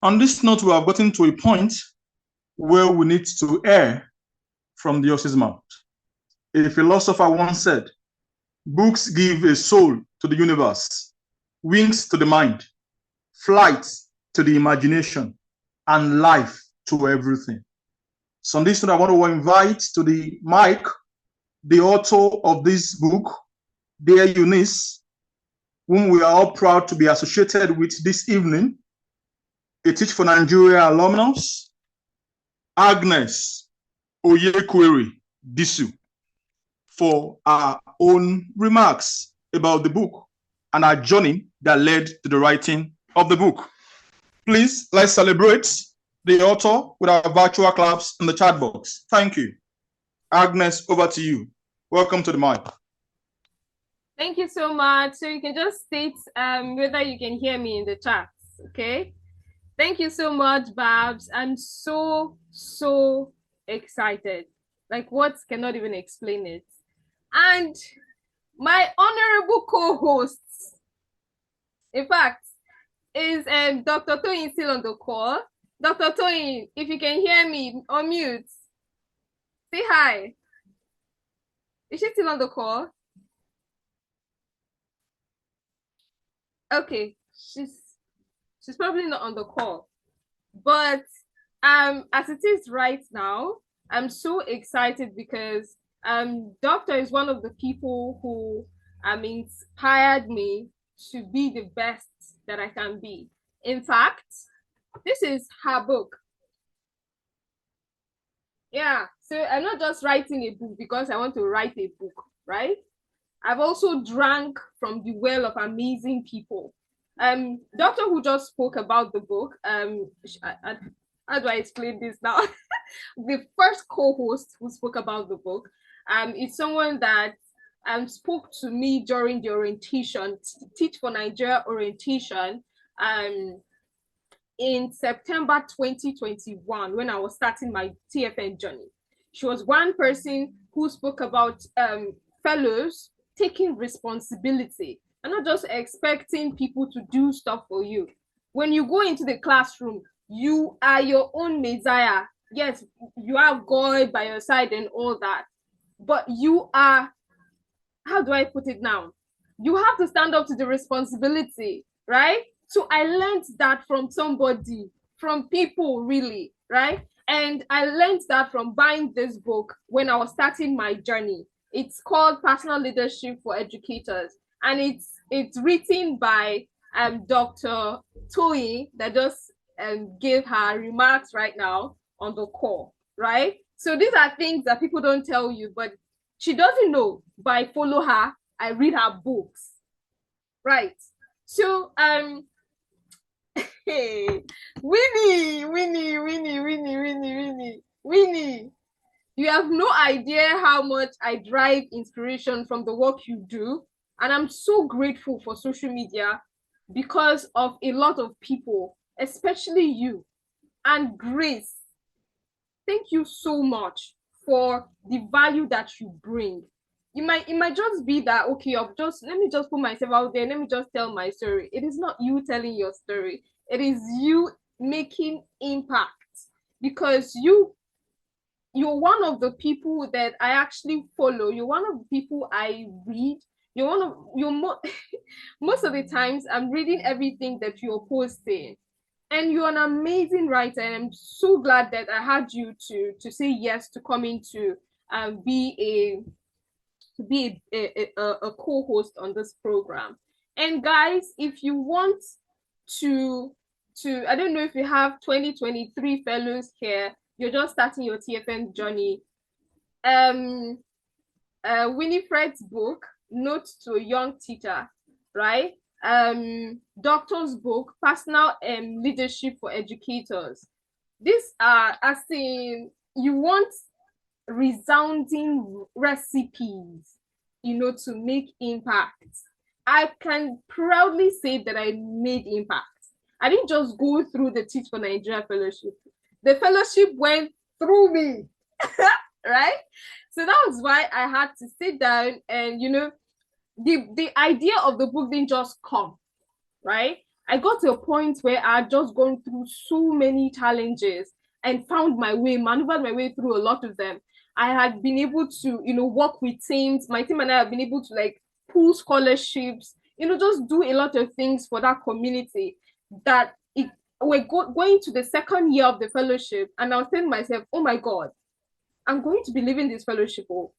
On this note, we have gotten to a point where we need to err from the horse's mouth. A philosopher once said, books give a soul to the universe, wings to the mind, flight to the imagination, and life to everything. So on this note, I want to invite to the mic the author of this book, dear Eunice, whom we are all proud to be associated with this evening, a Teach for Nigeria alumnus, Agnes Oyekwere Disu, for our own remarks about the book and our journey that led to the writing of the book. Please, let's celebrate the author with our virtual claps in the chat box. Thank you. Agnes, over to you. Welcome to the mic. Thank you so much. So you can just state whether you can hear me in the chat, okay? Thank you so much, Babs. I'm so excited. Like, words cannot even explain it. And my honorable co-hosts, in fact, is Dr. Toyin still on the call? Dr. Toyin, if you can hear me, unmute. Say hi. Is she still on the call? Okay, she's probably not on the call. But as it is right now, I'm so excited because Doctor is one of the people who inspired me to be the best that I can be. In fact, this is her book. Yeah, so I'm not just writing a book because I want to write a book, right? I've also drank from the well of amazing people. Doctor who just spoke about the book, how do I explain this now? The first co-host who spoke about the book is someone that spoke to me during the orientation, Teach for Nigeria orientation, in September 2021, when I was starting my TFN journey. She was one person who spoke about fellows taking responsibility and not just expecting people to do stuff for you. When you go into the classroom, you are your own Messiah. Yes, you have God by your side and all that, but you are, how do I put it now? You have to stand up to the responsibility, right? So I learned that from somebody, from people really, right? And I learned that from buying this book when I was starting my journey. It's called Personal Leadership for Educators, and it's written by Dr. Toyi that just gave her remarks right now on the call, right? So these are things that people don't tell you, but she doesn't know, but I follow her, I read her books, right? So hey, Winnie, you have no idea how much I derive inspiration from the work you do. And I'm so grateful for social media because of a lot of people, especially you and Grace. Thank you so much for the value that you bring. It might just be that, okay, let me just put myself out there, let me just tell my story. It is not you telling your story. It is you making impact, because you're one of the people that I actually follow. You're one of the people I read. Most of the times I'm reading everything that you're posting, and you're an amazing writer, and I'm so glad that I had you to say yes to coming to be a co-host on this program. And guys, if you want to I don't know if you have 2023 fellows here, you're just starting your TFN journey. Winifred's book, Notes to a Young Teacher, right? Doctor's book, Personal Leadership for Educators. These are, as in, you want resounding recipes, to make impact. I can proudly say that I made impact. I didn't just go through the Teach for Nigeria fellowship. The fellowship went through me, right? So that was why I had to sit down and, the idea of the book didn't just come, right? I got to a point where I had just gone through so many challenges and found my way, maneuvered my way through a lot of them. I had been able to, work with teams. My team and I have been able to like pull scholarships, just do a lot of things for that community that we're going to the second year of the fellowship. And I was saying to myself, oh my God, I'm going to be leaving this fellowship. Oh,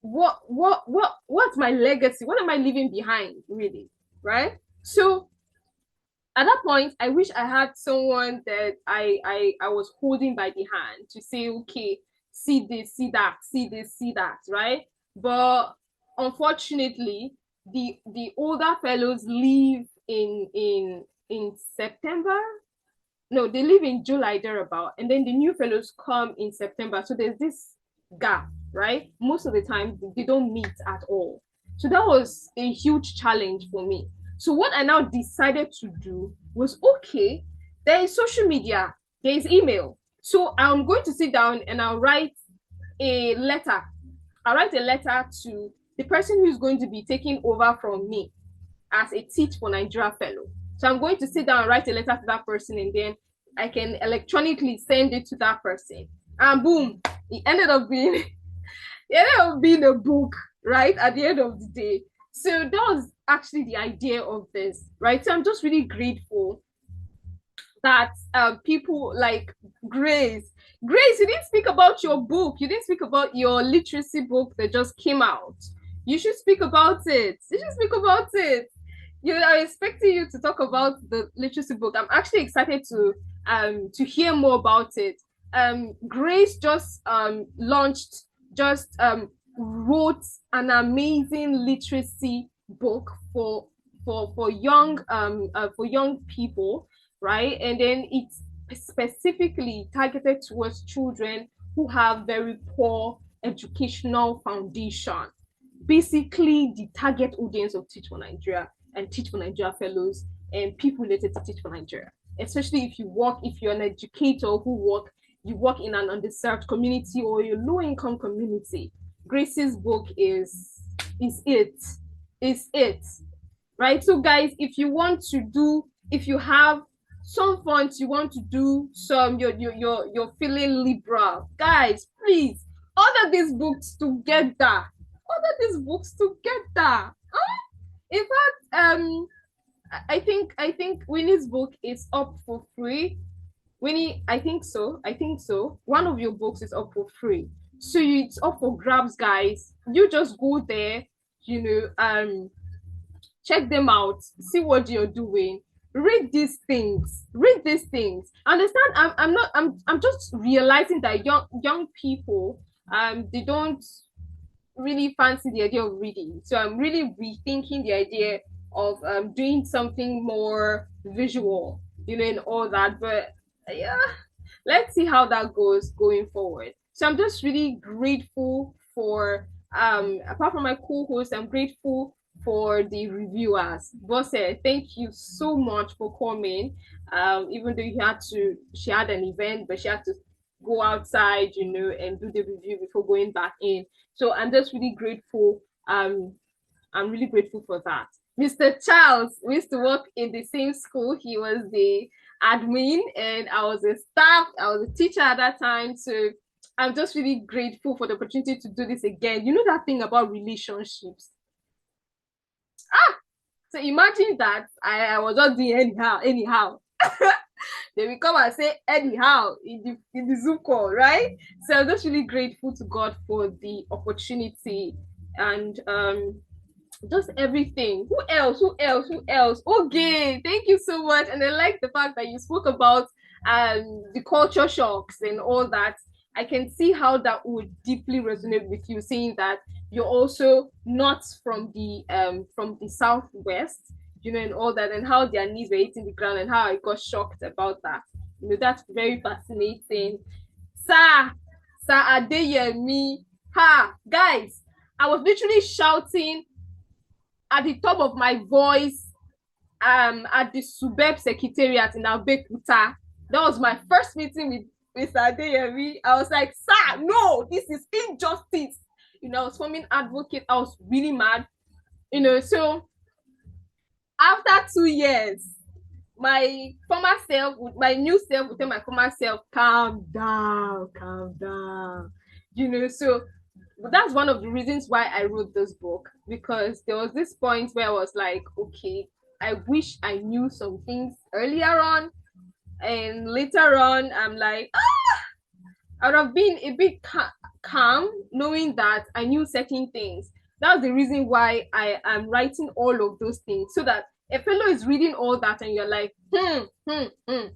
what's my legacy? What am I leaving behind, really? Right? So at that point, I wish I had someone that I was holding by the hand to say, okay, see this, see that, see this, see that, right? But unfortunately, the older fellows leave in September. No, they leave in July thereabout, and then the new fellows come in September. So there's this gap, right? Most of the time they don't meet at all. So that was a huge challenge for me. So what I now decided to do was, okay, there is social media, there is email. So I'm going to sit down and I'll write a letter. I'll write a letter to the person who's going to be taking over from me as a Teach for Nigeria fellow. So I'm going to sit down and write a letter to that person, and then I can electronically send it to that person. And boom, it ended up being a book, right? At the end of the day. So that was actually the idea of this, right? So I'm just really grateful that people like Grace, you didn't speak about your book. You didn't speak about your literacy book that just came out. You should speak about it. I'm expecting you to talk about the literacy book. I'm actually excited to hear more about it. Grace just wrote an amazing literacy book for young people, right? And then it's specifically targeted towards children who have very poor educational foundation. Basically, the target audience of Teach for Nigeria and Teach for Nigeria fellows and people related to Teach for Nigeria, especially if you're an educator you work in an underserved community or a low-income community. Grace's book is it, right? So guys, if you have some funds, you want to do you're feeling liberal, guys, please order these books together. In fact, I think Winnie's book is up for free. Winnie, I think so. One of your books is up for free. So it's up for grabs, guys. You just go there, check them out, see what you're doing. Read these things. Understand? I'm just realizing that young people they don't really fancy the idea of reading. So I'm really rethinking the idea of doing something more visual, and all that. But yeah, let's see how that goes going forward. So I'm just really grateful for apart from my co-host, I'm grateful for the reviewers. Bosse, thank you so much for coming. Even though she had an event, but she had to go outside, and do the review before going back in. So I'm just really grateful. I'm really grateful for that. Mr. Charles, we used to work in the same school. He was the admin and I was a staff. I was a teacher at that time. So I'm just really grateful for the opportunity to do this again. You know that thing about relationships? So imagine that I was just doing anyhow. They will come and say anyhow in the Zoom call, right? So I'm just really grateful to God for the opportunity and just everything. Who else? Okay, thank you so much. And I like the fact that you spoke about the culture shocks and all that. I can see how that would deeply resonate with you, saying that you're also not from the southwest, and all that, and how their knees were hitting the ground and how I got shocked about that. That's very fascinating. Sir Adeyemi, guys, I was literally shouting at the top of my voice at the Subeb Secretariat in Abeokuta. That was my first meeting with Mr. Adeyemi. I was like, sir, no, this is injustice. I was forming advocate. I was really mad. So After 2 years, my former self, my new self would tell my former self, calm down, calm down. So that's one of the reasons why I wrote this book, because there was this point where I was like, okay, I wish I knew some things earlier on. And later on, I'm like, I would have been a bit calm knowing that I knew certain things. That's the reason why I am writing all of those things, so that a fellow is reading all that and you're like,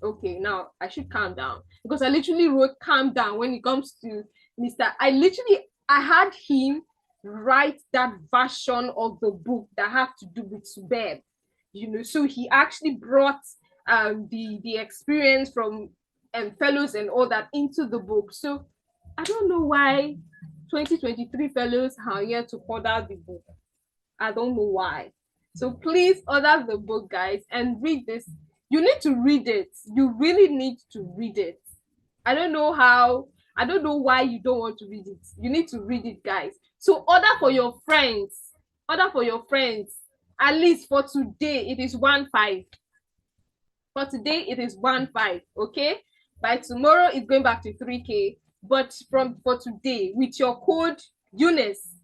okay, now I should calm down. Because I literally wrote calm down when it comes to Mr. I had him write that version of the book that had to do with Subeb. So he actually brought the experience from fellows and all that into the book. So I don't know why 2023 fellows are here to order the book. I don't know why. So please order the book, guys, and read this. You need to read it. You really need to read it. I don't know why you don't want to read it. You need to read it, guys. So order for your friends. Order for your friends. At least for today, it is 1.5. For today, it is 1.5. Okay. By tomorrow, it's going back to 3K. But for today, with your code Eunice,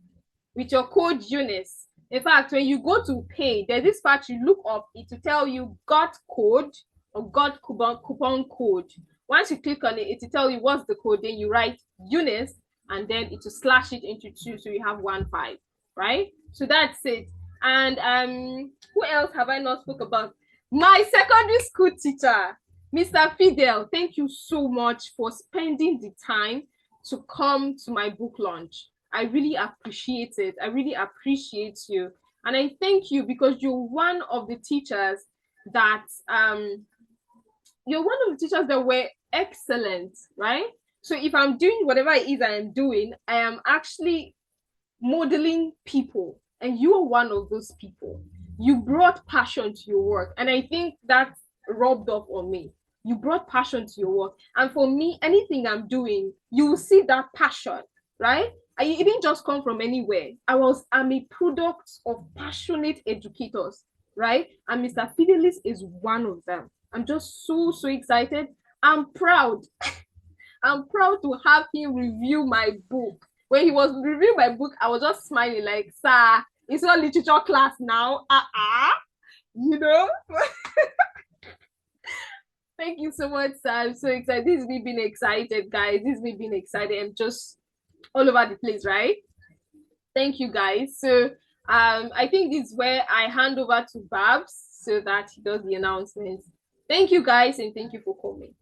in fact, when you go to pay, there's this part you look up, it will tell you got code or got coupon code. Once you click on it, it will tell you what's the code. Then you write Eunice, and then it will slash it into 2, so you have 1.5, right? So that's it. And who else have I not spoke about? My secondary school teacher, Mr. Fidel. Thank you so much for spending the time to come to my book launch. I really appreciate it. I really appreciate you. And I thank you because you're one of the teachers that were excellent, right? So if I'm doing whatever it is I am doing, I am actually modeling people. And you are one of those people. You brought passion to your work. And I think that rubbed off on me. You brought passion to your work. And for me, anything I'm doing, you will see that passion, right? It didn't just come from anywhere. I'm a product of passionate educators, right? And Mr. Fidelis is one of them. I'm just so excited. I'm proud. I'm proud to have him review my book. When he was reviewing my book, I was just smiling like, sir, it's not literature class now. Thank you so much, sir. I'm so excited. This is me being excited, guys. This is me being excited. I'm just all over the place, right? Thank you, guys. So I think this is where I hand over to Babs so that he does the announcements. Thank you, guys, and thank you for coming.